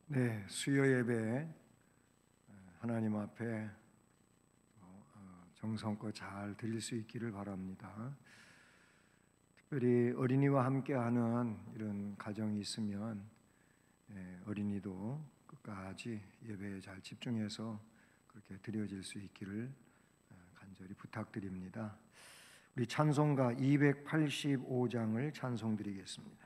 네, 수요 예배 하나님 앞에 정성껏 잘 드릴 수 있기를 바랍니다. 특별히 어린이와 함께하는 이런 가정이 있으면 어린이도 끝까지 예배에 잘 집중해서 그렇게 드려질 수 있기를 간절히 부탁드립니다. 우리 찬송가 285장을 찬송드리겠습니다.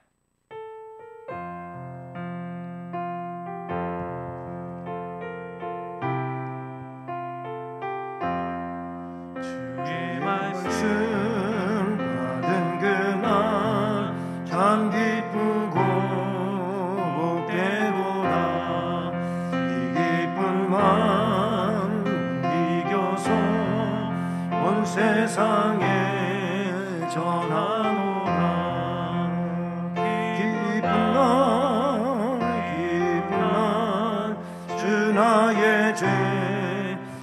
세상에 전하노라. 기쁜 날 주 나의 죄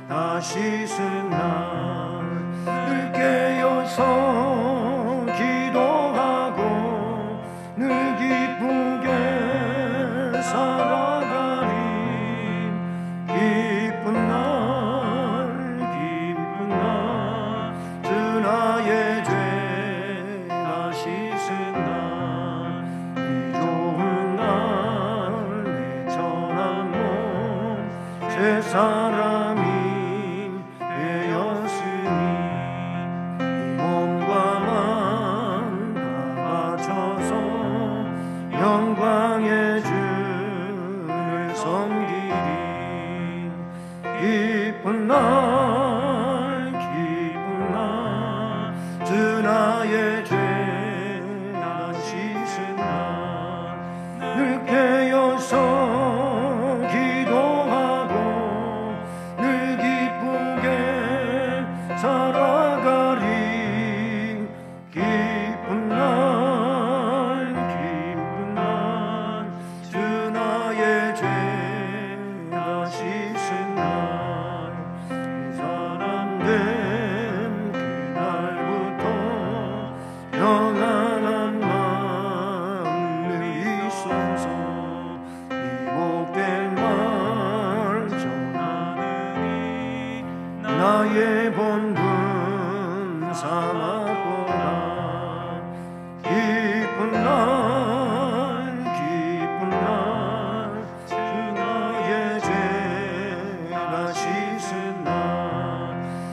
다 씻은 날 늘 깨어서 기도하고 늘 기쁘게 살아가리. 기쁜 날 나의 죄 다 씻은 날 이 좋은 날 내 천한 몸 새 사람이 되었으니 이 몸과 마음 다 바쳐서 영광의 주를 섬기리. 기쁜 날 주 나의 죄 다 씻은 날 늘 깨어서 기도하고 늘 기쁘게 살아가리. 기쁜 날 주 나의 죄 다 씻은 날 이 사람 된 평안한 마음을 있어서 이 복된 말 전하느니 나의 본분 삼았구나. 기쁜 날 주 나의 죄 다 씻은 날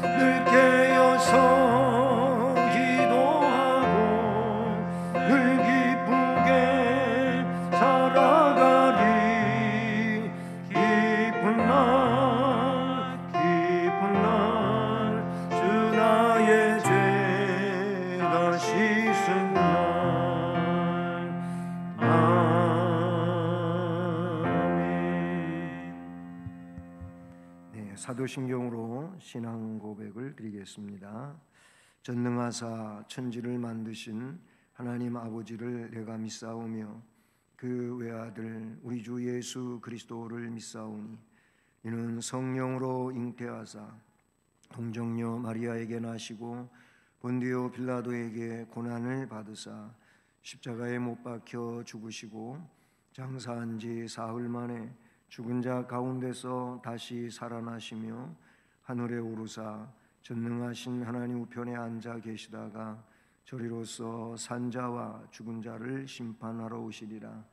늘 깨어서 사도신경으로 신앙 고백을 드리겠습니다. 전능하사 천지를 만드신 하나님 아버지를 내가 믿사오며 그 외아들 우리 주 예수 그리스도를 믿사오니 이는 성령으로 잉태하사 동정녀 마리아에게 나시고 본디오 빌라도에게 고난을 받으사 십자가에 못 박혀 죽으시고 장사한 지 사흘 만에 죽은 자 가운데서 다시 살아나시며 하늘에 오르사 전능하신 하나님 우편에 앉아 계시다가 저리로서 산자와 죽은 자를 심판하러 오시리라.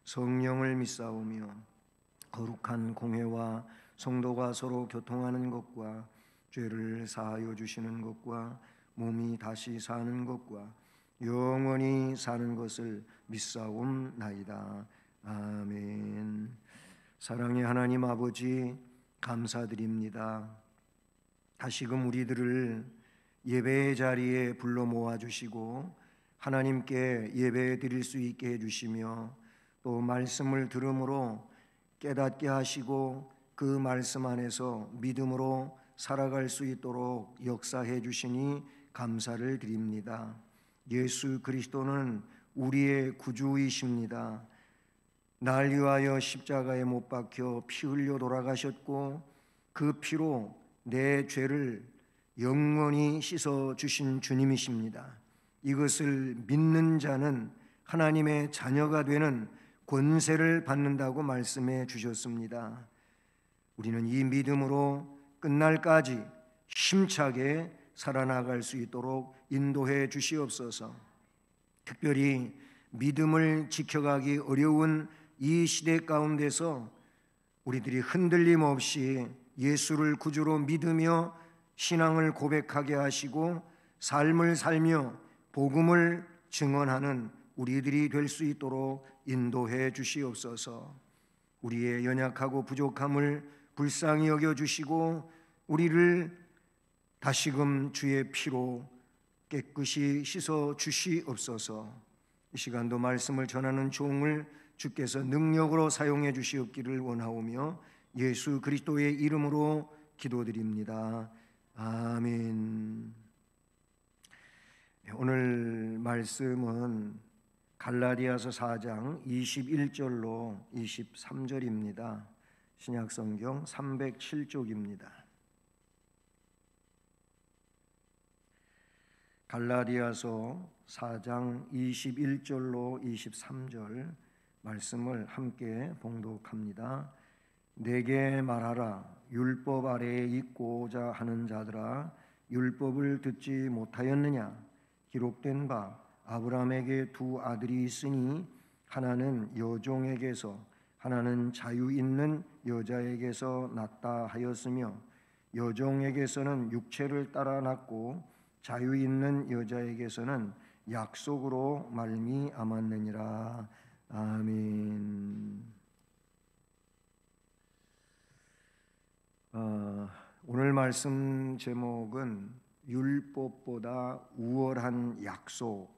성령을 믿사오며 거룩한 공회와 성도가 서로 교통하는 것과 죄를 사하여 주시는 것과 몸이 다시 사는 것과 영원히 사는 것을 믿사옵나이다. 아멘. 사랑의 하나님 아버지, 감사드립니다. 다시금 우리들을 예배의 자리에 불러 모아주시고 하나님께 예배 드릴 수 있게 해주시며 또 말씀을 들음으로 깨닫게 하시고 그 말씀 안에서 믿음으로 살아갈 수 있도록 역사해 주시니 감사를 드립니다. 예수 그리스도는 우리의 구주이십니다. 날 위하여 십자가에 못 박혀 피 흘려 돌아가셨고 그 피로 내 죄를 영원히 씻어 주신 주님이십니다. 이것을 믿는 자는 하나님의 자녀가 되는 권세를 받는다고 말씀해 주셨습니다. 우리는 이 믿음으로 끝날까지 힘차게 살아나갈 수 있도록 인도해 주시옵소서. 특별히 믿음을 지켜가기 어려운 이 시대 가운데서 우리들이 흔들림 없이 예수를 구주로 믿으며 신앙을 고백하게 하시고 삶을 살며 복음을 증언하는 우리들이 될 수 있도록 인도해 주시옵소서. 우리의 연약하고 부족함을 불쌍히 여겨 주시고 우리를 다시금 주의 피로 깨끗이 씻어 주시옵소서. 이 시간도 말씀을 전하는 종을 주께서 능력으로 사용해 주시옵기를 원하오며 예수 그리스도의 이름으로 기도드립니다. 아멘. 오늘 말씀은 갈라디아서 4장 21절로 23절입니다. 신약성경 307쪽입니다. 갈라디아서 4장 21절로 23절 말씀을 함께 봉독합니다. 내게 말하라. 율법 아래에 있고자 하는 자들아, 율법을 듣지 못하였느냐? 기록된 바 아브라함에게 두 아들이 있으니 하나는 여종에게서 하나는 자유 있는 여자에게서 났다 하였으며 여종에게서는 육체를 따라 났고 자유 있는 여자에게서는 약속으로 말미암았느니라. 아멘. 오늘 말씀 제목은 율법보다 우월한 약속.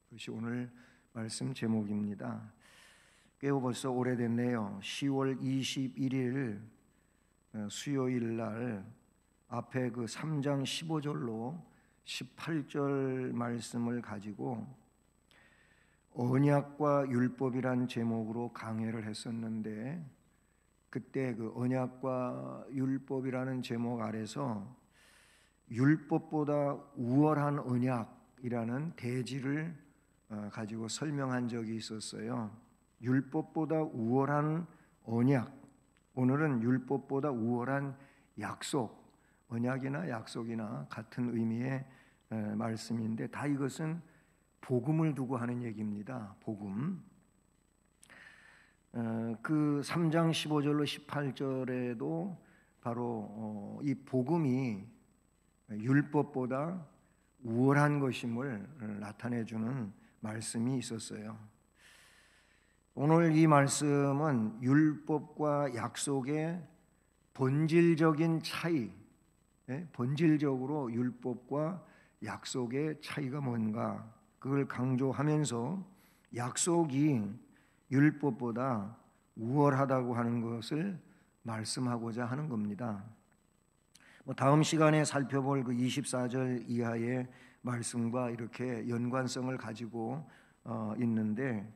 그것이 오늘 말씀 제목입니다. 꽤 벌써 오래됐네요. 10월 21일 수요일 날 앞에 그 3장 15절로 18절 말씀을 가지고 언약과 율법이란 제목으로 강해를 했었는데, 그때 그 언약과 율법이라는 제목 아래서 율법보다 우월한 언약이라는 대지를 가지고 설명한 적이 있었어요. 율법보다 우월한 언약, 오늘은 율법보다 우월한 약속, 언약이나 약속이나 같은 의미의 말씀인데 다 이것은 복음을 두고 하는 얘기입니다. 복음. 그 3장 15절로 18절에도 바로 이 복음이 율법보다 우월한 것임을 나타내주는 말씀이 있었어요. 오늘 이 말씀은 율법과 약속의 본질적인 차이, 본질적으로 율법과 약속의 차이가 뭔가 그걸 강조하면서 약속이 율법보다 우월하다고 하는 것을 말씀하고자 하는 겁니다. 다음 시간에 살펴볼 그 24절 이하의 말씀과 이렇게 연관성을 가지고 있는데,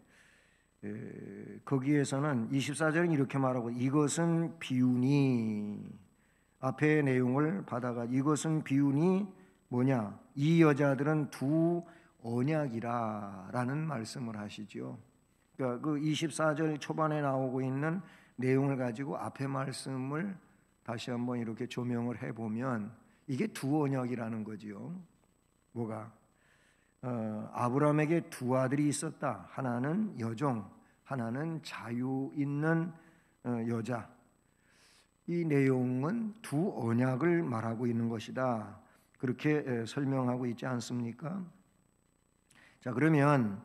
거기에서는 24절은 이렇게 말하고, 이것은 비유니, 앞의 내용을 받아가 이것은 비유니 뭐냐? 이 여자들은 두 언약이라 라는 말씀을 하시죠. 그러니까 그 24절 초반에 나오고 있는 내용을 가지고 앞의 말씀을 다시 한번 이렇게 조명을 해보면 이게 두 언약이라는 거지요. 뭐가? 아브라함에게 두 아들이 있었다. 하나는 여종, 하나는 자유 있는 여자. 이 내용은 두 언약을 말하고 있는 것이다. 그렇게 설명하고 있지 않습니까? 자, 그러면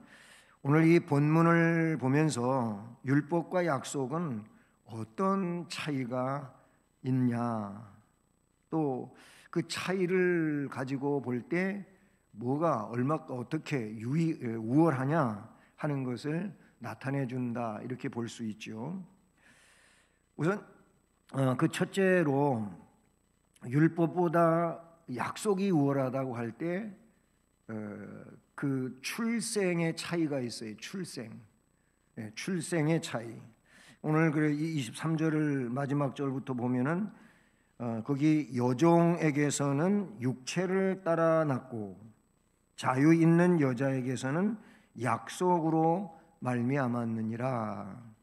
오늘 이 본문을 보면서 율법과 약속은 어떤 차이가 있냐, 또 그 차이를 가지고 볼 때 뭐가 어떻게 우월하냐 하는 것을 나타내 준다, 이렇게 볼 수 있죠. 우선 그 첫째로 율법보다 약속이 우월하다고 할 때 그 출생의 차이가 있어요. 출생의 차이. 오늘 그 23절을 마지막 절부터 보면은 거기 여종에게서는 육체를 따라 낳고 자유 있는 여자에게서는 약속으로 말미암았느니라.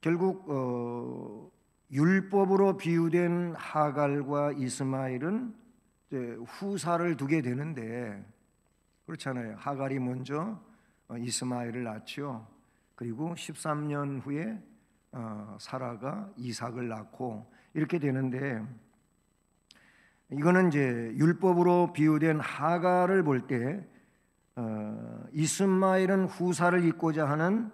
결국 율법으로 비유된 하갈과 이스마엘은 이제 후사를 두게 되는데, 그렇잖아요. 하갈이 먼저 이스마엘을 낳죠. 그리고 13년 후에 사라가 이삭을 낳고 이렇게 되는데, 이거는 이제 율법으로 비유된 하갈을 볼 때 이스마엘은 후사를 잇고자 하는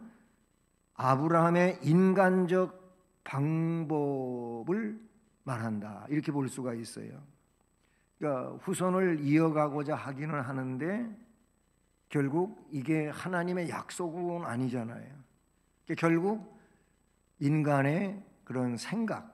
아브라함의 인간적 방법을 말한다, 이렇게 볼 수가 있어요. 그러니까 후손을 이어가고자 하기는 하는데 결국 이게 하나님의 약속은 아니잖아요. 그러니까 결국 인간의 그런 생각,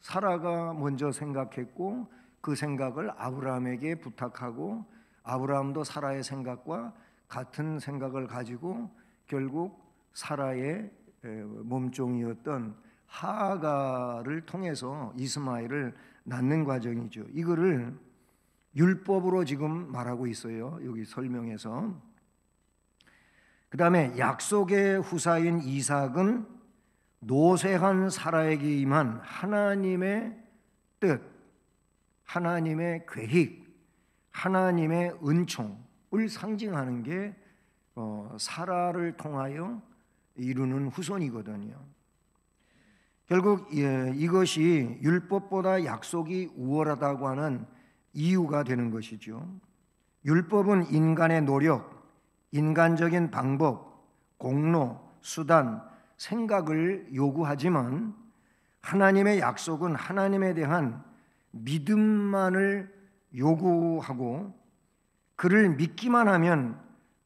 사라가 먼저 생각했고 그 생각을 아브라함에게 부탁하고 아브라함도 사라의 생각과 같은 생각을 가지고 결국 사라의 몸종이었던 하갈을 통해서 이스마엘을 낳는 과정이죠. 이거를 율법으로 지금 말하고 있어요, 여기 설명에서. 그 다음에 약속의 후사인 이삭은 노쇠한 사라에게 임한 하나님의 뜻, 하나님의 계획, 하나님의 은총을 상징하는 게 사라를 통하여 이루는 후손이거든요. 결국 이것이 율법보다 약속이 우월하다고 하는 이유가 되는 것이죠. 율법은 인간의 노력, 인간적인 방법, 공로, 수단, 생각을 요구하지만 하나님의 약속은 하나님에 대한 믿음만을 요구하고 그를 믿기만 하면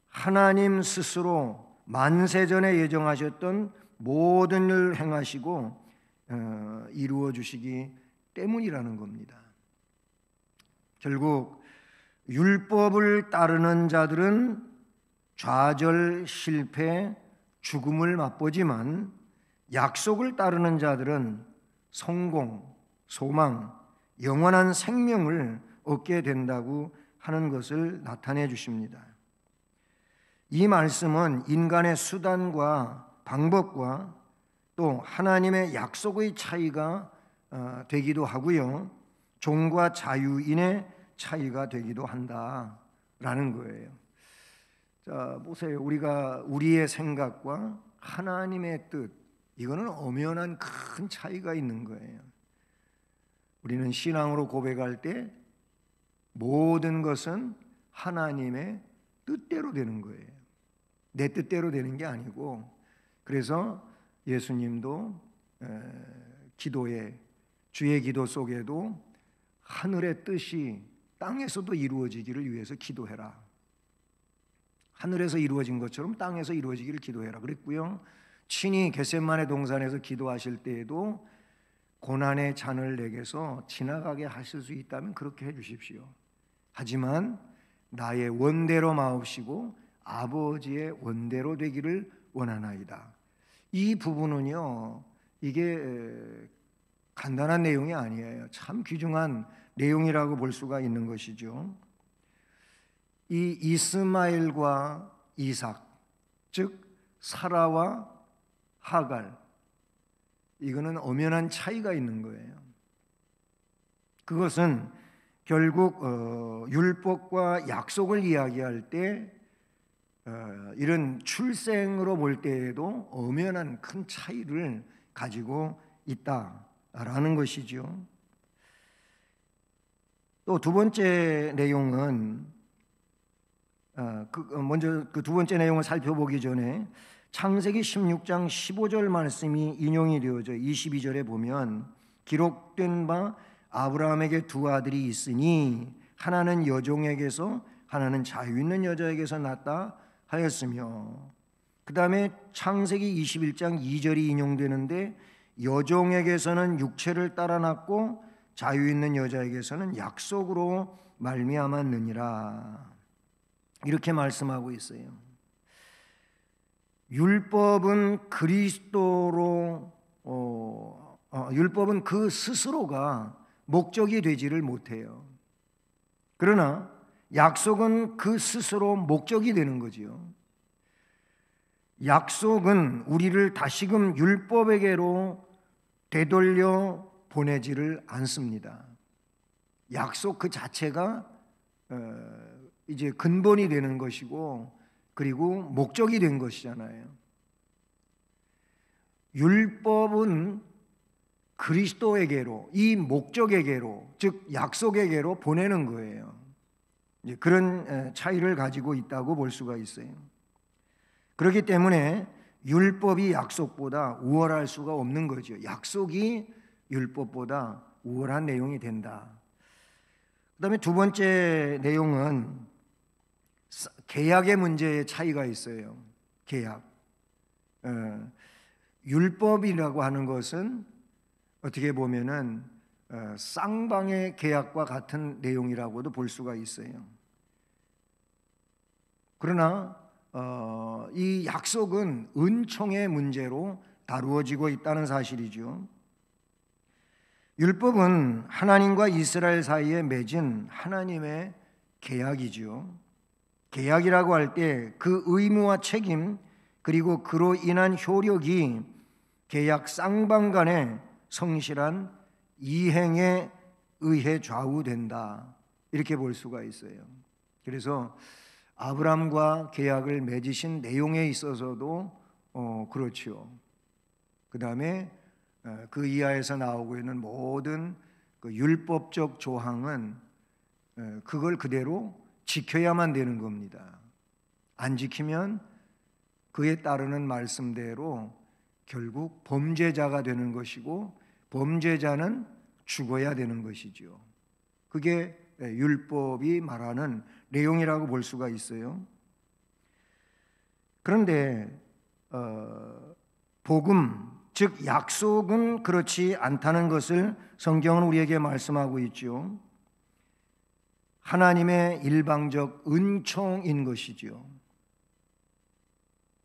하나님 스스로 만세전에 예정하셨던 모든 일을 행하시고 이루어 주시기 때문이라는 겁니다. 결국 율법을 따르는 자들은 좌절, 실패, 죽음을 맛보지만 약속을 따르는 자들은 성공, 소망, 영원한 생명을 얻게 된다고 하는 것을 나타내 주십니다. 이 말씀은 인간의 수단과 방법과 또 하나님의 약속의 차이가 되기도 하고요, 종과 자유인의 차이가 되기도 한다라는 거예요. 자, 보세요. 우리의 생각과 하나님의 뜻, 이거는 엄연한 큰 차이가 있는 거예요. 우리는 신앙으로 고백할 때 모든 것은 하나님의 뜻대로 되는 거예요. 내 뜻대로 되는 게 아니고, 그래서 예수님도 기도에, 주의 기도 속에도 하늘의 뜻이 땅에서도 이루어지기를 위해서 기도해라, 하늘에서 이루어진 것처럼 땅에서 이루어지기를 기도해라 그랬고요. 친히 겟세마네 동산에서 기도하실 때에도 고난의 잔을 내게서 지나가게 하실 수 있다면 그렇게 해 주십시오. 하지만 나의 원대로 마옵시고 아버지의 원대로 되기를 원하나이다. 이 부분은요, 이게 간단한 내용이 아니에요. 참 귀중한 내용이라고 볼 수가 있는 것이죠. 이 이스마엘과 이삭, 즉 사라와 하갈, 이거는 엄연한 차이가 있는 거예요. 그것은 결국 율법과 약속을 이야기할 때 이런 출생으로 볼 때에도 엄연한 큰 차이를 가지고 있다라는 것이죠. 또 두 번째 내용은 먼저 그 두 번째 내용을 살펴보기 전에 창세기 16장 15절 말씀이 인용이 되어져 22절에 보면 기록된 바 아브라함에게 두 아들이 있으니 하나는 여종에게서 하나는 자유 있는 여자에게서 났다 하였으며, 그 다음에 창세기 21장 2절이 인용되는데 여종에게서는 육체를 따라 났고 자유 있는 여자에게서는 약속으로 말미암았느니라, 이렇게 말씀하고 있어요. 율법은 그리스도로 율법은 그 스스로가 목적이 되지를 못해요. 그러나 약속은 그 스스로 목적이 되는 거지요. 약속은 우리를 다시금 율법에게로 되돌려 보내지를 않습니다. 약속 그 자체가 이제 근본이 되는 것이고 그리고 목적이 된 것이잖아요. 율법은 그리스도에게로, 이 목적에게로, 즉 약속에게로 보내는 거예요. 이제 그런 차이를 가지고 있다고 볼 수가 있어요. 그렇기 때문에 율법이 약속보다 우월할 수가 없는 거죠. 약속이 율법보다 우월한 내용이 된다. 그 다음에 두 번째 내용은 계약의 문제의 차이가 있어요. 계약. 율법이라고 하는 것은 어떻게 보면은 쌍방의 계약과 같은 내용이라고도 볼 수가 있어요. 그러나 이 약속은 은총의 문제로 다루어지고 있다는 사실이죠. 율법은 하나님과 이스라엘 사이에 맺은 하나님의 계약이죠. 계약이라고 할 때 그 의무와 책임 그리고 그로 인한 효력이 계약 쌍방 간의 성실한 이행에 의해 좌우된다, 이렇게 볼 수가 있어요. 그래서 아브라함과 계약을 맺으신 내용에 있어서도 그렇죠. 그 다음에 그 이하에서 나오고 있는 모든 그 율법적 조항은 그걸 그대로 지켜야만 되는 겁니다. 안 지키면 그에 따르는 말씀대로 결국 범죄자가 되는 것이고 범죄자는 죽어야 되는 것이죠. 그게 율법이 말하는 내용이라고 볼 수가 있어요. 그런데 복음, 즉 약속은 그렇지 않다는 것을 성경은 우리에게 말씀하고 있죠. 하나님의 일방적 은총인 것이죠.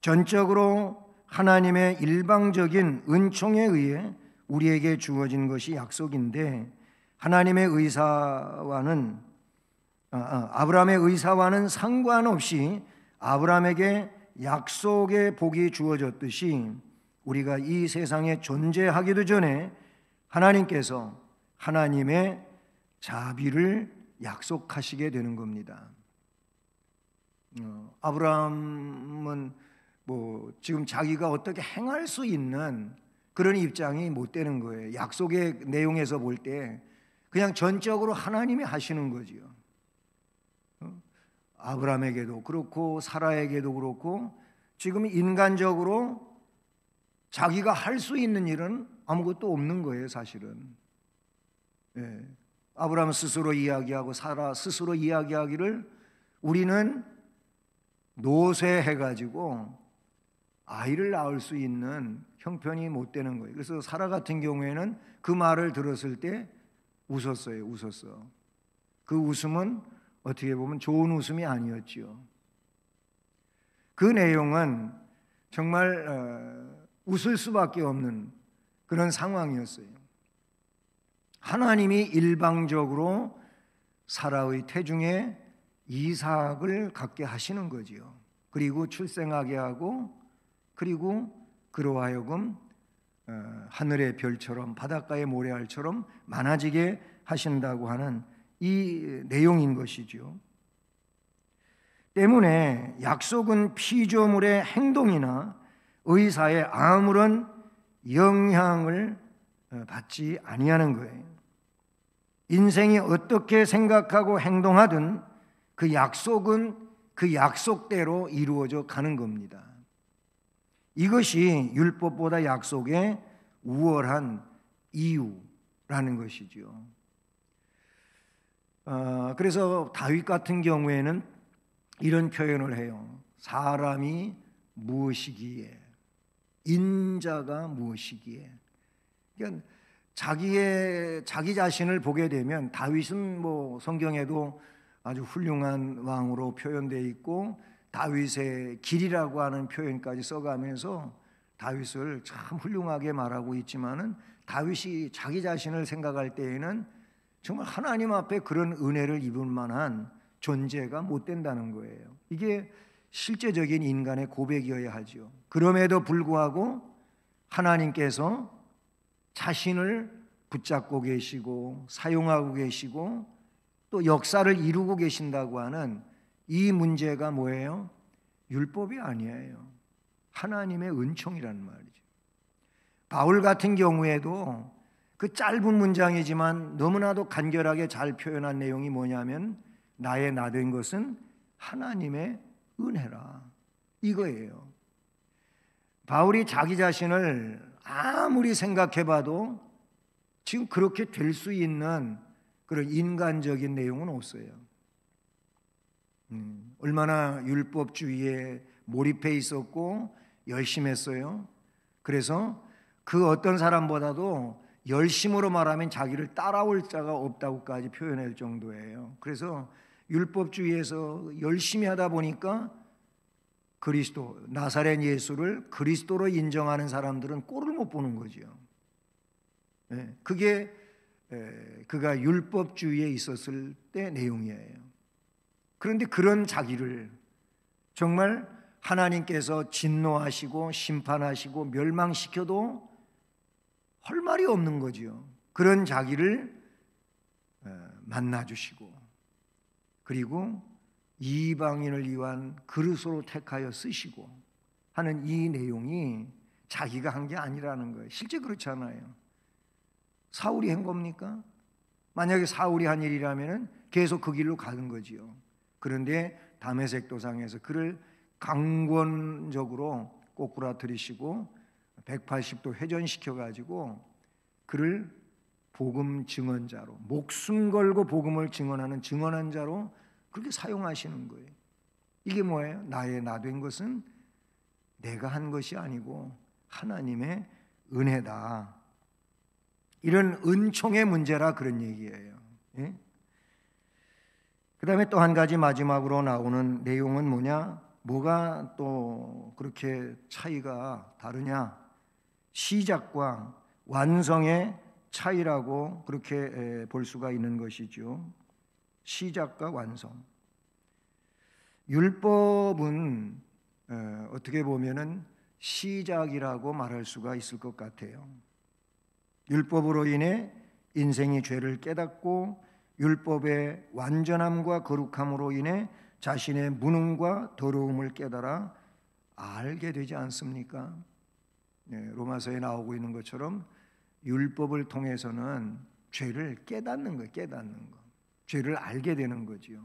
전적으로 하나님의 일방적인 은총에 의해 우리에게 주어진 것이 약속인데, 하나님의 의사와는 아브라함의 의사와는 상관없이 아브라함에게 약속의 복이 주어졌듯이 우리가 이 세상에 존재하기도 전에 하나님께서 하나님의 자비를 약속하시게 되는 겁니다. 아브라함은 지금 자기가 어떻게 행할 수 있는 그런 입장이 못 되는 거예요. 약속의 내용에서 볼 때 그냥 전적으로 하나님이 하시는 거지요. 아브라함에게도 그렇고 사라에게도 그렇고 지금 인간적으로 자기가 할 수 있는 일은 아무것도 없는 거예요, 사실은. 아브라함 스스로 이야기하고 사라 스스로 이야기하기를 우리는 노쇠해가지고 아이를 낳을 수 있는 형편이 못 되는 거예요. 그래서 사라 같은 경우에는 그 말을 들었을 때 웃었어요. 그 웃음은 어떻게 보면 좋은 웃음이 아니었지요. 그 내용은 정말 웃을 수밖에 없는 그런 상황이었어요. 하나님이 일방적으로 사라의 태중에 이삭을 갖게 하시는 거지요. 그리고 출생하게 하고, 그리고 그로 하여금 하늘의 별처럼 바닷가의 모래알처럼 많아지게 하신다고 하는 이 내용인 것이죠. 때문에 약속은 피조물의 행동이나 의사에 아무런 영향을 받지 아니하는 거예요. 인생이 어떻게 생각하고 행동하든 그 약속은 그 약속대로 이루어져 가는 겁니다. 이것이 율법보다 약속의 우월한 이유라는 것이죠. 그래서 다윗 같은 경우에는 이런 표현을 해요. 사람이 무엇이기에, 인자가 무엇이기에. 그러니까 자기 자신을 보게 되면 다윗은 성경에도 아주 훌륭한 왕으로 표현되어 있고 다윗의 길이라고 하는 표현까지 써가면서 다윗을 참 훌륭하게 말하고 있지만은 다윗이 자기 자신을 생각할 때에는 정말 하나님 앞에 그런 은혜를 입을 만한 존재가 못 된다는 거예요. 이게 실제적인 인간의 고백이어야 하죠. 그럼에도 불구하고 하나님께서 자신을 붙잡고 계시고 사용하고 계시고 또 역사를 이루고 계신다고 하는 이 문제가 뭐예요? 율법이 아니에요. 하나님의 은총이라는 말이죠. 바울 같은 경우에도 그 짧은 문장이지만 너무나도 간결하게 잘 표현한 내용이 뭐냐면 나의 나 된 것은 하나님의 은혜라 이거예요. 바울이 자기 자신을 아무리 생각해봐도 지금 그렇게 될 수 있는 그런 인간적인 내용은 없어요. 얼마나 율법주의에 몰입해 있었고 열심히 했어요. 그래서 그 어떤 사람보다도 열심으로 말하면 자기를 따라올 자가 없다고까지 표현할 정도예요. 그래서 율법주의에서 열심히 하다 보니까 그리스도, 나사렛 예수를 그리스도로 인정하는 사람들은 꼴을 못 보는 거죠. 그게 그가 율법주의에 있었을 때 내용이에요. 그런데 그런 자기를 정말 하나님께서 진노하시고 심판하시고 멸망시켜도 할 말이 없는 거죠. 그런 자기를 만나주시고 그리고 이방인을 위한 그릇으로 택하여 쓰시고 하는 이 내용이 자기가 한 게 아니라는 거예요. 실제 그렇지 않아요. 사울이 한 겁니까? 만약에 사울이 한 일이라면 계속 그 길로 가는 거지요. 그런데 다메섹 도상에서 그를 강권적으로 꼬꾸라뜨리시고 180도 회전시켜 가지고 그를 복음 증언자로 목숨 걸고 복음을 증언하는 증언한 자로 그렇게 사용하시는 거예요. 이게 뭐예요? 나의 나 된 것은 내가 한 것이 아니고 하나님의 은혜다. 이런 은총의 문제라 그런 얘기예요. 예? 그 다음에 또 한 가지 마지막으로 나오는 내용은 뭐냐? 뭐가 또 그렇게 차이가 다르냐? 시작과 완성의 차이라고 그렇게 볼 수가 있는 것이죠. 시작과 완성. 율법은 어떻게 보면은 시작이라고 말할 수가 있을 것 같아요. 율법으로 인해 인생이 죄를 깨닫고 율법의 완전함과 거룩함으로 인해 자신의 무능과 더러움을 깨달아 알게 되지 않습니까? 로마서에 나오고 있는 것처럼 율법을 통해서는 죄를 깨닫는 거예요. 깨닫는 거. 죄를 알게 되는 거지요.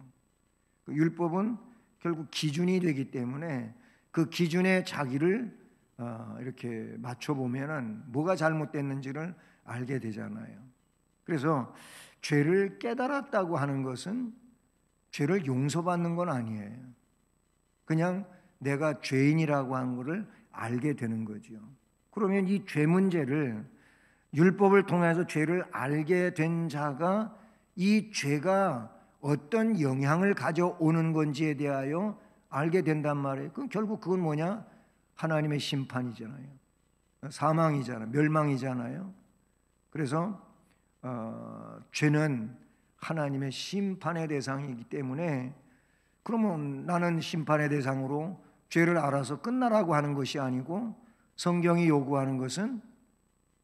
율법은 결국 기준이 되기 때문에 그 기준에 자기를 이렇게 맞춰보면은 뭐가 잘못됐는지를 알게 되잖아요. 그래서 죄를 깨달았다고 하는 것은 죄를 용서받는 건 아니에요. 그냥 내가 죄인이라고 하는 것을 알게 되는 거죠. 그러면 이 죄 문제를 율법을 통해서 죄를 알게 된 자가 이 죄가 어떤 영향을 가져오는 건지에 대하여 알게 된단 말이에요. 그럼 결국 그건 뭐냐? 하나님의 심판이잖아요. 사망이잖아요. 멸망이잖아요. 그래서 죄는 하나님의 심판의 대상이기 때문에 그러면 나는 심판의 대상으로 죄를 알아서 끝나라고 하는 것이 아니고 성경이 요구하는 것은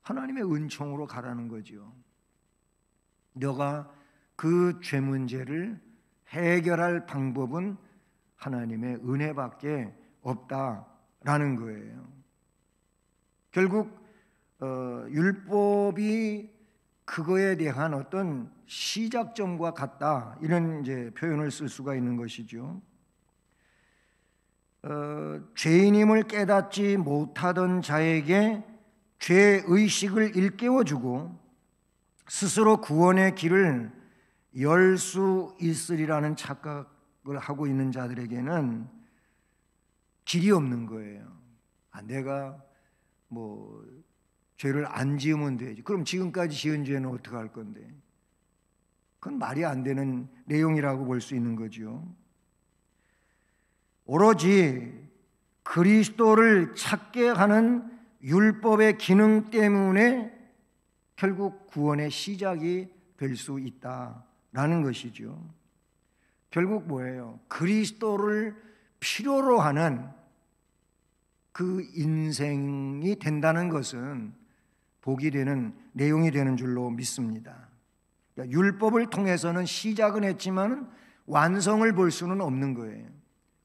하나님의 은총으로 가라는 거죠. 너가 그 죄 문제를 해결할 방법은 하나님의 은혜밖에 없다라는 거예요. 결국 율법이 그거에 대한 어떤 시작점과 같다 이런 이제 표현을 쓸 수가 있는 것이죠. 죄인임을 깨닫지 못하던 자에게 죄 의식을 일깨워주고 스스로 구원의 길을 열 수 있으리라는 착각을 하고 있는 자들에게는 길이 없는 거예요. 내가 뭐 죄를 안 지으면 되지. 그럼 지금까지 지은 죄는 어떻게 할 건데? 그건 말이 안 되는 내용이라고 볼 수 있는 거죠. 오로지 그리스도를 찾게 하는 율법의 기능 때문에 결국 구원의 시작이 될 수 있다라는 것이죠. 결국 뭐예요? 그리스도를 필요로 하는 그 인생이 된다는 것은 복이 되는 내용이 되는 줄로 믿습니다. 그러니까 율법을 통해서는 시작은 했지만 완성을 볼 수는 없는 거예요.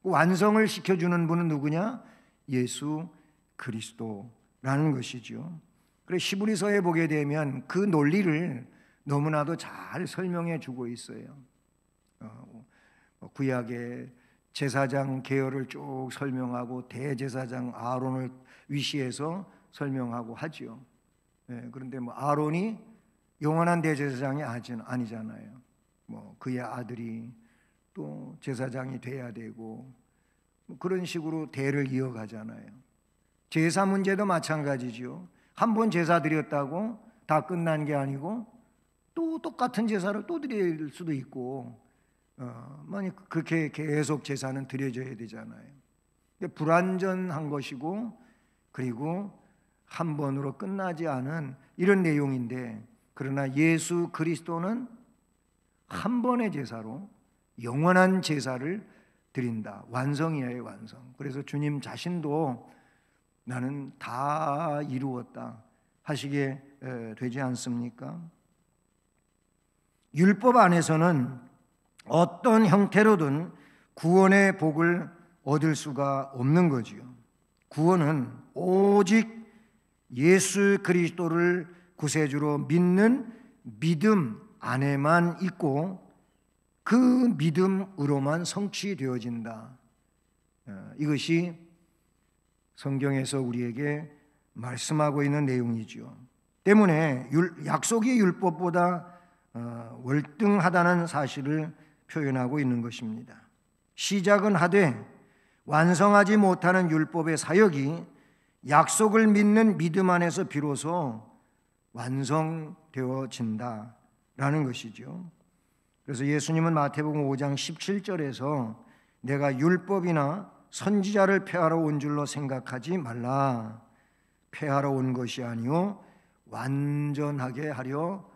완성을 시켜주는 분은 누구냐? 예수 그리스도라는 것이죠. 그래서 히브리서에 보게 되면 그 논리를 너무나도 잘 설명해 주고 있어요. 구약의 제사장 계열을 쭉 설명하고 대제사장 아론을 위시해서 설명하고 하죠. 그런데 아론이 영원한 대제사장이 아니잖아요. 그의 아들이 또 제사장이 돼야 되고 그런 식으로 대를 이어가잖아요. 제사 문제도 마찬가지죠. 한 번 제사 드렸다고 다 끝난 게 아니고 또 똑같은 제사를 또 드릴 수도 있고 만약 그렇게 계속 제사는 드려져야 되잖아요. 불완전한 것이고 그리고 한 번으로 끝나지 않은 이런 내용인데, 그러나 예수 그리스도는 한 번의 제사로 영원한 제사를 드린다. 완성이에요, 완성. 그래서 주님 자신도 나는 다 이루었다 하시게 되지 않습니까? 율법 안에서는 어떤 형태로든 구원의 복을 얻을 수가 없는 거지요. 구원은 오직 예수 그리스도를 구세주로 믿는 믿음 안에만 있고 그 믿음으로만 성취되어진다. 이것이 성경에서 우리에게 말씀하고 있는 내용이죠. 때문에 약속이 율법보다 월등하다는 사실을 표현하고 있는 것입니다. 시작은 하되 완성하지 못하는 율법의 사역이 약속을 믿는 믿음 안에서 비로소 완성되어진다라는 것이죠. 그래서 예수님은 마태복음 5장 17절에서 내가 율법이나 선지자를 폐하러 온 줄로 생각하지 말라. 폐하러 온 것이 아니요 완전하게 하려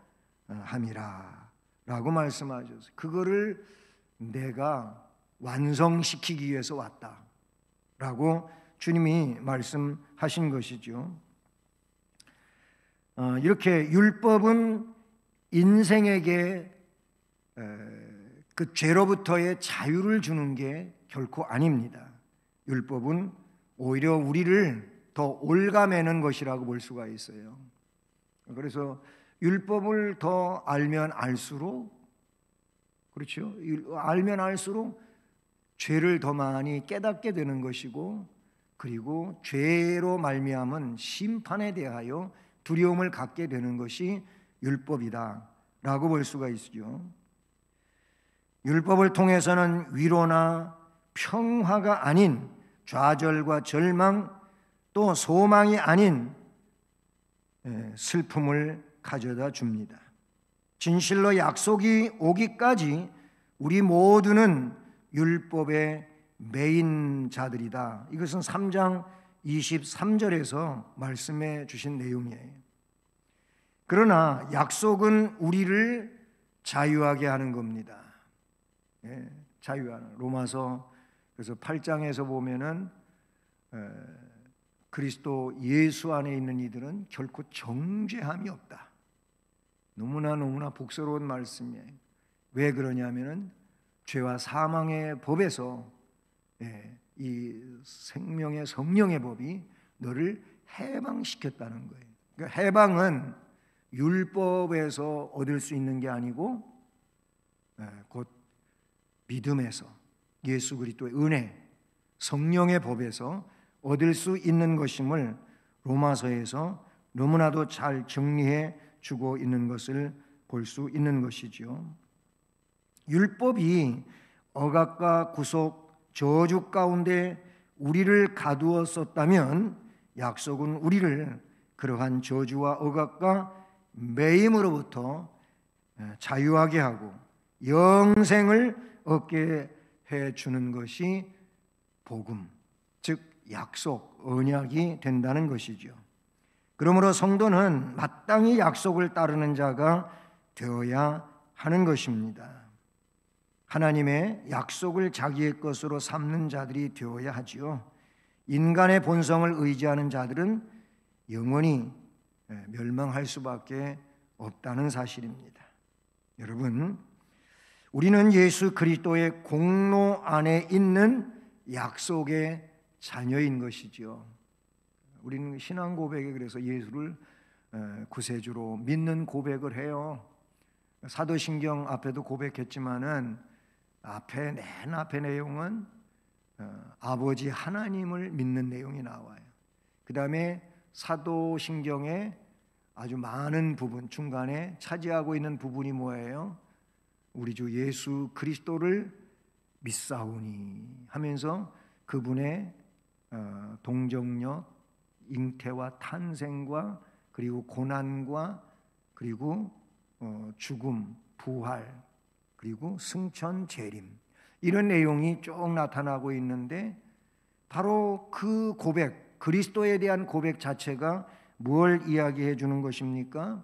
함이라 라고 말씀하셨어요. 그거를 내가 완성시키기 위해서 왔다 라고 주님이 말씀하신 것이죠. 이렇게 율법은 인생에게 그 죄로부터의 자유를 주는 게 결코 아닙니다. 율법은 오히려 우리를 더 올가매는 것이라고 볼 수가 있어요. 그래서 율법을 더 알면 알수록, 그렇죠? 알면 알수록 죄를 더 많이 깨닫게 되는 것이고, 그리고 죄로 말미암은 심판에 대하여 두려움을 갖게 되는 것이 율법이다라고 볼 수가 있죠. 율법을 통해서는 위로나 평화가 아닌 좌절과 절망, 또 소망이 아닌 슬픔을 가져다 줍니다. 진실로 약속이 오기까지 우리 모두는 율법의 매인 자들이다. 이것은 3장 23절에서 말씀해 주신 내용이에요. 그러나 약속은 우리를 자유하게 하는 겁니다. 자유하는. 로마서 그래서 8장에서 보면은 그리스도 예수 안에 있는 이들은 결코 정죄함이 없다. 너무나 복스러운 말씀이에요. 왜 그러냐면은 죄와 사망의 법에서 이 생명의 성령의 법이 너를 해방시켰다는 거예요. 그러니까 해방은 율법에서 얻을 수 있는 게 아니고 곧 믿음에서, 예수 그리스도의 은혜, 성령의 법에서 얻을 수 있는 것임을 로마서에서 너무나도 잘 정리해 주고 있는 것을 볼 수 있는 것이죠. 율법이 억압과 구속, 저주 가운데 우리를 가두었었다면 약속은 우리를 그러한 저주와 억압과 매임으로부터 자유하게 하고 영생을 얻게 해주는 것이 복음, 즉 약속, 언약이 된다는 것이죠. 그러므로 성도는 마땅히 약속을 따르는 자가 되어야 하는 것입니다. 하나님의 약속을 자기의 것으로 삼는 자들이 되어야 하지요. 인간의 본성을 의지하는 자들은 영원히 멸망할 수밖에 없다는 사실입니다. 여러분, 우리는 예수 그리스도의 공로 안에 있는 약속의 자녀인 것이지요. 우리는 신앙 고백에 그래서 예수를 구세주로 믿는 고백을 해요. 사도신경 앞에도 고백했지만은 맨 앞에 내용은 아버지 하나님을 믿는 내용이 나와요. 그 다음에 사도신경의 아주 많은 부분 중간에 차지하고 있는 부분이 뭐예요? 우리 주 예수 그리스도를 믿사오니 하면서 그분의 동정력, 잉태와 탄생과 그리고 고난과 그리고 죽음, 부활, 그리고 승천, 재림, 이런 내용이 쭉 나타나고 있는데, 바로 그 고백, 그리스도에 대한 고백 자체가 뭘 이야기해 주는 것입니까?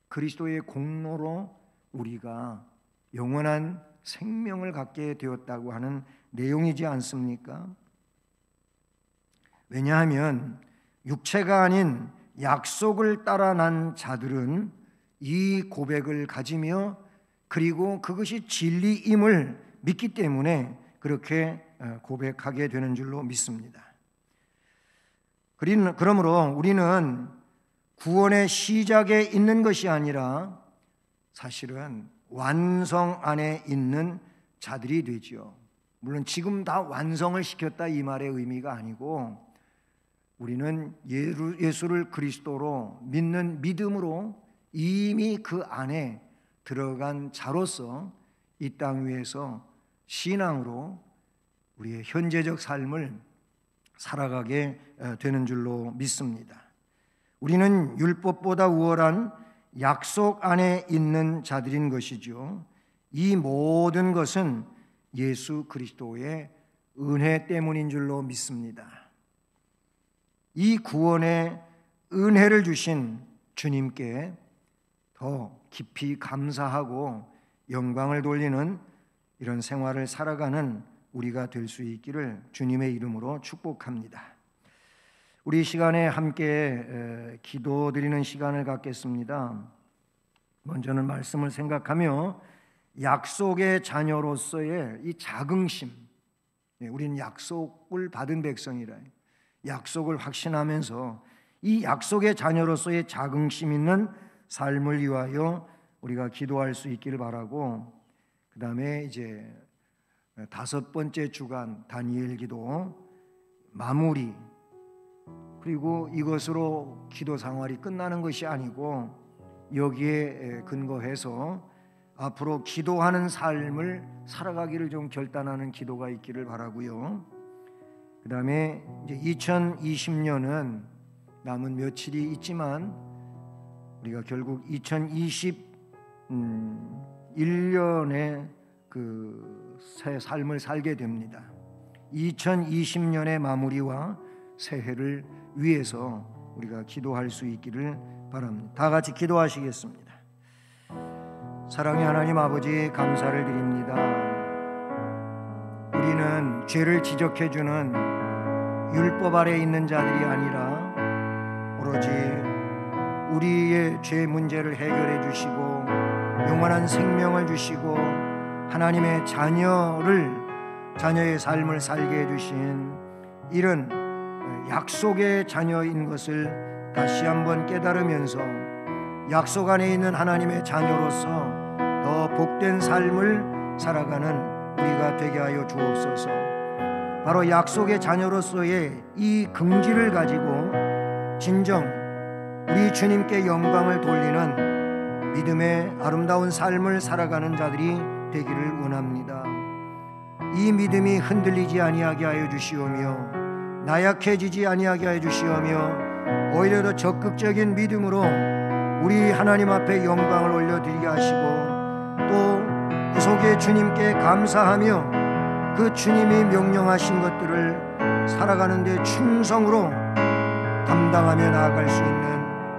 그리스도의 공로로 우리가 영원한 생명을 갖게 되었다고 하는 내용이지 않습니까? 왜냐하면 육체가 아닌 약속을 따라 난 자들은 이 고백을 가지며 그리고 그것이 진리임을 믿기 때문에 그렇게 고백하게 되는 줄로 믿습니다. 그러므로 우리는 구원의 시작에 있는 것이 아니라 사실은 완성 안에 있는 자들이 되죠. 물론 지금 다 완성을 시켰다 이 말의 의미가 아니고, 우리는 예수를 그리스도로 믿는 믿음으로 이미 그 안에 들어간 자로서 이 땅 위에서 신앙으로 우리의 현재적 삶을 살아가게 되는 줄로 믿습니다. 우리는 율법보다 우월한 약속 안에 있는 자들인 것이죠. 이 모든 것은 예수 그리스도의 은혜 때문인 줄로 믿습니다. 이 구원의 은혜를 주신 주님께 더 깊이 감사하고 영광을 돌리는 이런 생활을 살아가는 우리가 될 수 있기를 주님의 이름으로 축복합니다. 우리 시간에 함께 기도드리는 시간을 갖겠습니다. 먼저는 말씀을 생각하며 약속의 자녀로서의 이 자긍심, 우리는 약속을 받은 백성이라 약속을 확신하면서 이 약속의 자녀로서의 자긍심 있는 삶을 위하여 우리가 기도할 수 있기를 바라고, 그 다음에 이제 5번째 주간 다니엘 기도 마무리, 그리고 이것으로 기도 생활이 끝나는 것이 아니고 여기에 근거해서 앞으로 기도하는 삶을 살아가기를 좀 결단하는 기도가 있기를 바라고요. 그 다음에 이제 2020년은 남은 며칠이 있지만 우리가 결국 2021년에 그 새 삶을 살게 됩니다. 2020년의 마무리와 새해를 위해서 우리가 기도할 수 있기를 바랍니다. 다 같이 기도하시겠습니다. 사랑의 하나님 아버지, 감사를 드립니다. 우리는 죄를 지적해주는 율법 아래 있는 자들이 아니라 오로지 우리의 죄 문제를 해결해 주시고 영원한 생명을 주시고 하나님의 자녀의 삶을 살게 해주신 이런 약속의 자녀인 것을 다시 한번 깨달으면서 약속 안에 있는 하나님의 자녀로서 더 복된 삶을 살아가는 우리가 되게 하여 주옵소서. 바로 약속의 자녀로서의 이 긍지를 가지고 진정 우리 주님께 영광을 돌리는 믿음의 아름다운 삶을 살아가는 자들이 되기를 원합니다. 이 믿음이 흔들리지 아니하게 하여 주시오며 나약해지지 아니하게 하여 주시오며 오히려 더 적극적인 믿음으로 우리 하나님 앞에 영광을 올려드리게 하시고 또 구속의 주님께 감사하며 그 주님이 명령하신 것들을 살아가는 데 충성으로 감당하며 나아갈 수 있는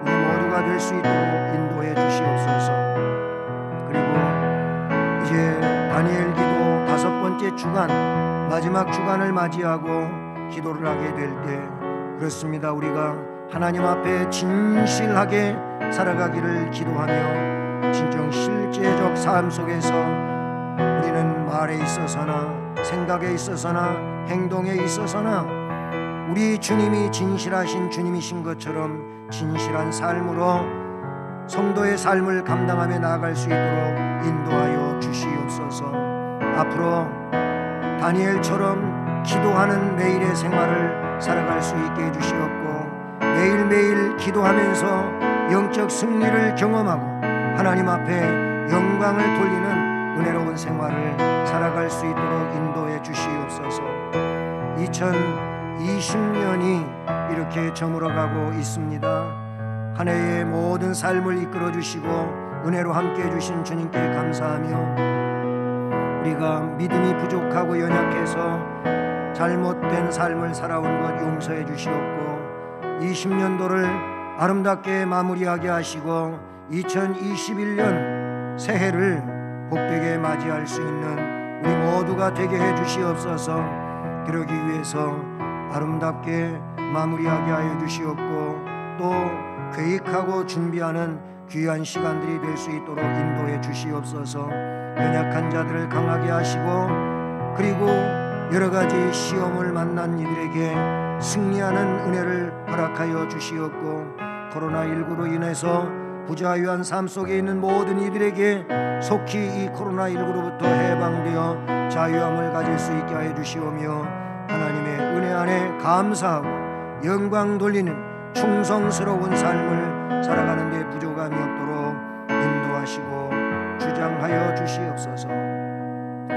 우리 모두가 될 수 있도록 인도해 주시옵소서. 그리고 이제 다니엘 기도 번째 주간, 마지막 주간을 맞이하고 기도를 하게 될 때, 그렇습니다, 우리가 하나님 앞에 진실하게 살아가기를 기도하며 진정 실제적 삶 속에서 우리는 말에 있어서나 생각에 있어서나 행동에 있어서나 우리 주님이 진실하신 주님이신 것처럼 진실한 삶으로 성도의 삶을 감당하며 나아갈 수 있도록 인도하여 주시옵소서. 앞으로 다니엘처럼 기도하는 매일의 생활을 살아갈 수 있게 해주시옵고, 매일매일 기도하면서 영적 승리를 경험하고 하나님 앞에 영광을 돌리는 은혜로운 생활을 살아갈 수 있도록 인도해 주시옵소서. 2020년이 이렇게 저물어가고 있습니다. 한 해의 모든 삶을 이끌어 주시고 은혜로 함께 해주신 주님께 감사하며, 우리가 믿음이 부족하고 연약해서 잘못된 삶을 살아온 것 용서해 주시옵고, 20년도를 아름답게 마무리하게 하시고 2021년 새해를 복되게 맞이할 수 있는 우리 모두가 되게 해 주시옵소서. 그러기 위해서 아름답게 마무리하게 하여 주시옵고, 또 계획하고 준비하는 귀한 시간들이 될 수 있도록 인도해 주시옵소서. 연약한 자들을 강하게 하시고, 그리고 여러 가지 시험을 만난 이들에게 승리하는 은혜를 허락하여 주시옵고, 코로나19로 인해서 부자유한 삶 속에 있는 모든 이들에게 속히 이 코로나19로부터 해방되어 자유함을 가질 수 있게 하여 주시오며, 하나님의 은혜 안에 감사하고 영광 돌리는 충성스러운 삶을 살아가는 데 부족함이 없도록 인도하시고 주장하여 주시옵소서. 아멘.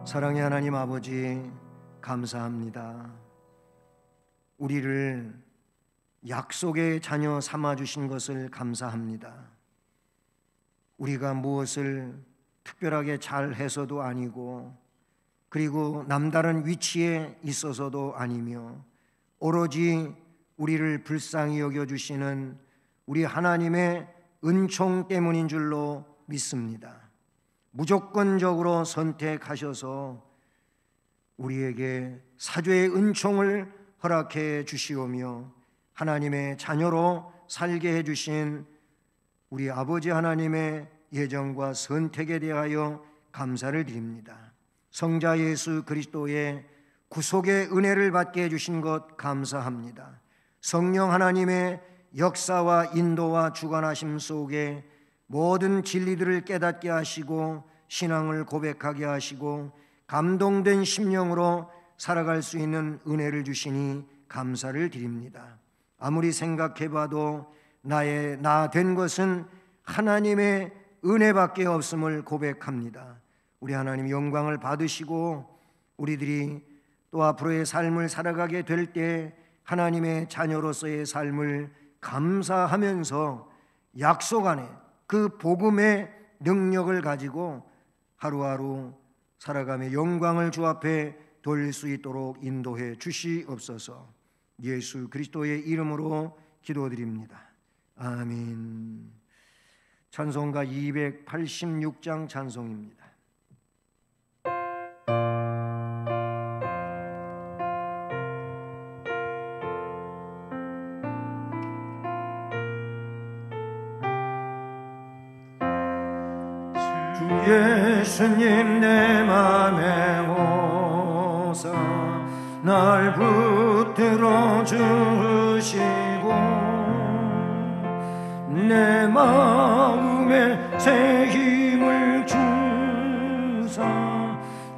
사랑의 하나님 아버지, 감사합니다. 우리를 약속의 자녀 삼아주신 것을 감사합니다. 우리가 무엇을 특별하게 잘해서도 아니고, 그리고 남다른 위치에 있어서도 아니며, 오로지 우리를 불쌍히 여겨주시는 우리 하나님의 은총 때문인 줄로 믿습니다. 무조건적으로 선택하셔서 우리에게 사죄의 은총을 허락해 주시오며, 하나님의 자녀로 살게 해주신 우리 아버지 하나님의 예정과 선택에 대하여 감사를 드립니다. 성자 예수 그리스도의 구속의 은혜를 받게 해주신 것 감사합니다. 성령 하나님의 역사와 인도와 주관하심 속에 모든 진리들을 깨닫게 하시고 신앙을 고백하게 하시고 감동된 심령으로 살아갈 수 있는 은혜를 주시니 감사를 드립니다. 아무리 생각해봐도 나의 나 된 것은 하나님의 은혜밖에 없음을 고백합니다. 우리 하나님 영광을 받으시고, 우리들이 또 앞으로의 삶을 살아가게 될 때 하나님의 자녀로서의 삶을 감사하면서 약속 안에 그 복음의 능력을 가지고 하루하루 살아가며 영광을 주 앞에 돌릴 수 있도록 인도해 주시옵소서. 예수 그리스도의 이름으로 기도드립니다. 아멘. 찬송가 286장 찬송입니다. 예수님 내 맘에 오사 날 붙들어 주시고, 내 마음에 새 힘을 주사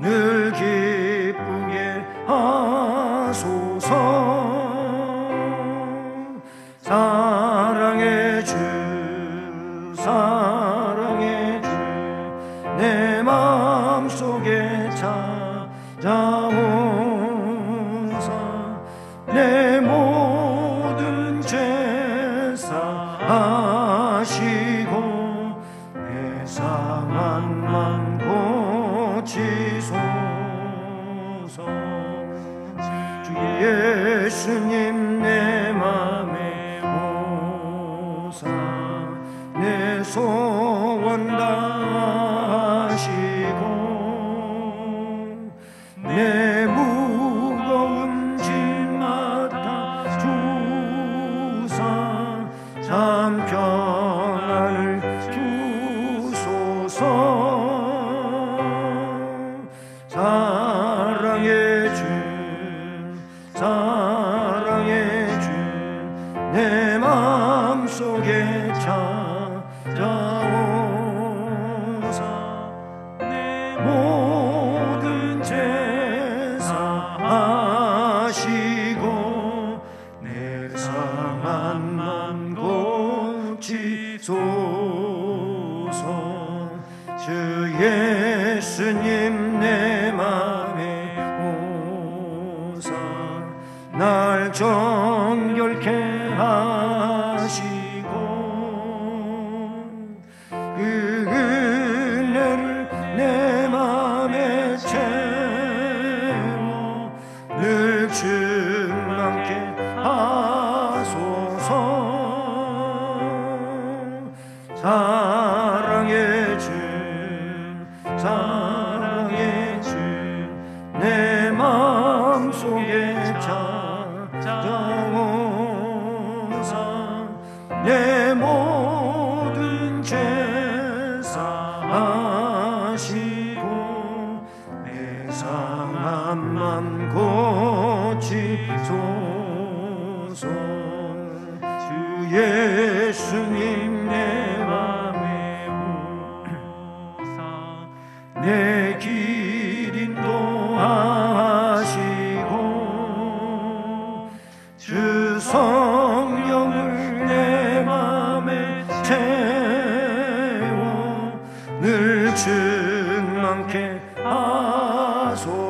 늘 기쁘게 하소서. 사랑의 주 사랑의 주 내 마음속에 찾아오사 내 모든 죄 사하시고 회상한 맘 고치소서. 주 예수님 내 맘에 오사 내 소원 다 날 정결케 하시고 그 은혜를 내 맘에 채워 늘 충만케 하소서. 사랑의 주 사랑의 주 내 마음속에 찾아오사 내 모든 죄 사하시고 내 상한 맘 고치소서. 주 예수님 내 맘에 오사 내 길 인도하시고 주 성령을 내 맘에 채워 늘 충만케 하소서.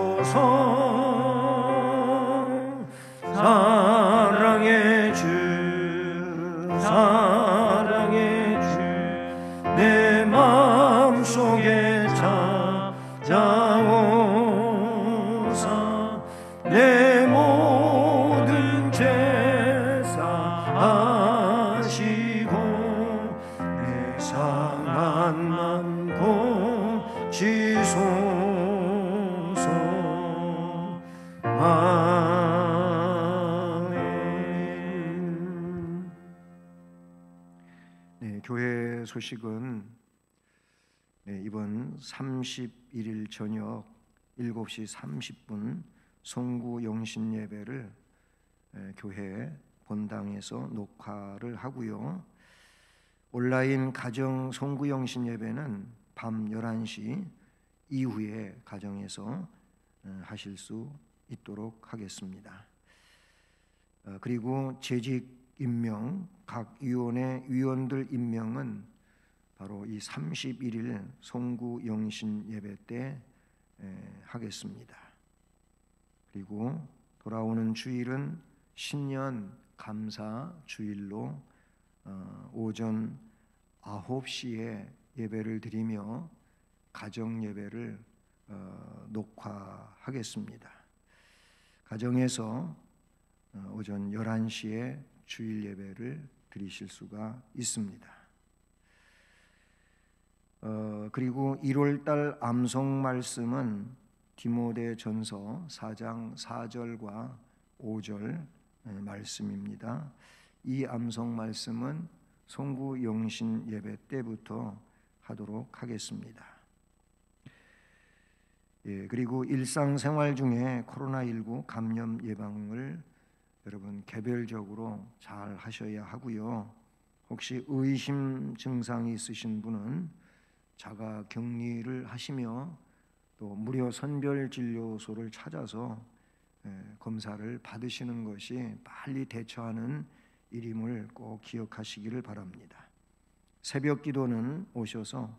사랑의 주 사랑의 주 내 마음속에 찾아오사 내 모든 죄 사하시고 내 상한 맘 고치소서. 아멘. 네, 교회 소식은 이번 31일 저녁 7시 30분 송구 영신 예배를 교회 본당에서 녹화를 하고요. 온라인 가정 송구 영신 예배는 밤 11시 이후에 가정에서 하실 수 있도록 하겠습니다. 그리고 재직 임명, 각 위원회 위원들 임명은 바로 이 31일 송구 영신 예배 때 하겠습니다. 그리고 돌아오는 주일은 신년 감사 주일로 오전 9시에 예배를 드리며 가정 예배를 녹화하겠습니다. 가정에서 오전 11시에 주일 예배를 드리실 수가 있습니다. 그리고 1월달 암송 말씀은 디모데전서 4장 4절과 5절 말씀입니다. 이 암송 말씀은 송구 영신 예배 때부터 하도록 하겠습니다. 그리고 일상생활 중에 코로나19 감염 예방을 여러분 개별적으로 잘 하셔야 하고요. 혹시 의심 증상이 있으신 분은 자가 격리를 하시며 또 무료 선별 진료소를 찾아서 검사를 받으시는 것이 빨리 대처하는 일임을 꼭 기억하시기를 바랍니다. 새벽 기도는 오셔서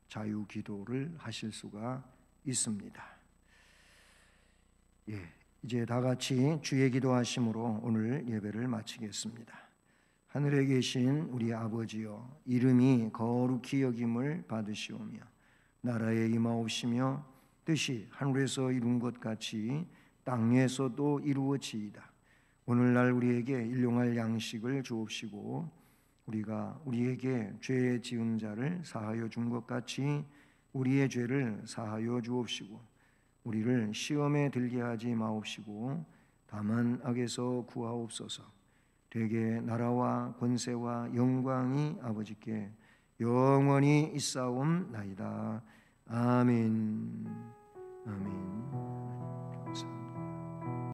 자유 기도를 하실 수가 있습니다. 이제 다 같이 주의 기도하심으로 오늘 예배를 마치겠습니다. 하늘에 계신 우리 아버지여, 이름이 거룩히 여김을 받으시오며 나라에 임하옵시며 뜻이 하늘에서 이룬 것 같이 땅에서도 이루어지이다. 오늘날 우리에게 일용할 양식을 주옵시고 우리가 우리에게 죄 지은 자를 사하여 준 것 같이 우리의 죄를 사하여 주옵시고 우리를 시험에 들게 하지 마옵시고 다만 악에서 구하옵소서. 되게 나라와 권세와 영광이 아버지께 영원히 있사옵나이다. 아멘.